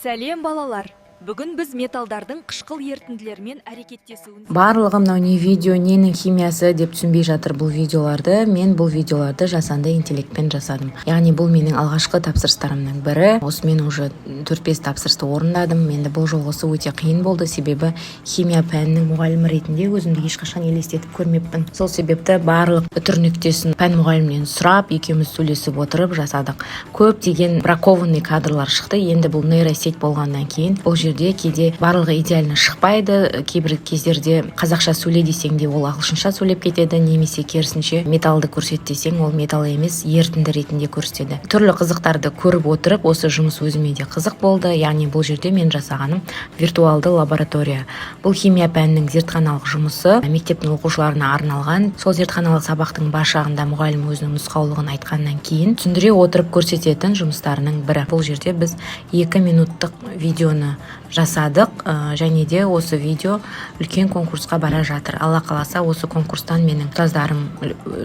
Сәлем балалар. Бүгін біз металдардың қышқыл ерітінділермен әрекеттесуін. Барлығы мынау не видео, ненің химиясы деп түсінбей жатыр бұл видеоларды. Мен бұл видеоларды жасанды интеллектпен жасадым. Яғни бұл менің алғашқы тапсырыстарымның бірі. Осы мен уже 4-5 тапсырысты орындадым. Енді бұл жолғысы өте қиын болды, себебі химия пәнінің мұғалімі ретінде өзімді ешқашан елестетіп көрмеппін. Сол себепті барлық үтір нүктесін пән мұғалімінен сұрап, екеуміз сөйлесіп отырып жасадық. Көптеген бракованный кадрлар шықты. Енді бұл нейросеть болғаннан кейін бұл жерде кейде барлығы идеально шықпайды. Кейбір кездерде қазақша сөйле десең де ол ағылшынша сөйлеп кетеді, немесе керісінше металды көрсет десең ол металл емес, ерітінді ретінде көрсетеді. Түрлі қызықтарды көріп отырып, осы жұмыс өзіме де қызық болды. Яғни бұл жерде мен жасағаным виртуалды лаборатория. Бұл химия пәнінің зертханалық жұмысы, мектептің оқушыларына арналған. Сол зертханалық сабақтың бас жағында мұғалім өзінің нұсқаулығын айтқаннан кейін түсіндіре отырып көрсететін жұмыстарының бірі. Бұл жерде біз 2 минуттық видеоны жасадық, және де осы видео үлкен конкурсқа бара жатыр. Алла қаласа осы конкурстан менің ұстаздарым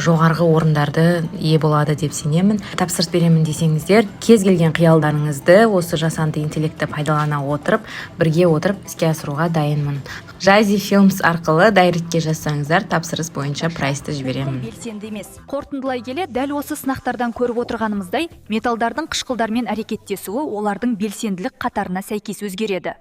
жоғарғы орындарды ие болады деп сенемін. Тапсырыс беремін десеңіздер, кез келген қиялдарыңызды осы жасанды интеллектті пайдалана отырып, бірге отырып іске асыруға дайынмын. Жази Films арқылы дайретке жазсаңыздар, тапсырыс бойынша прайсты жіберемін. Белсенді емес. Қорытындылай келе, дәл осы сынақтардан көріп отырғанымыздай, металдардың қышқылдармен әрекеттесуі олардың белсенділік қатарына сәйкес өзгереді.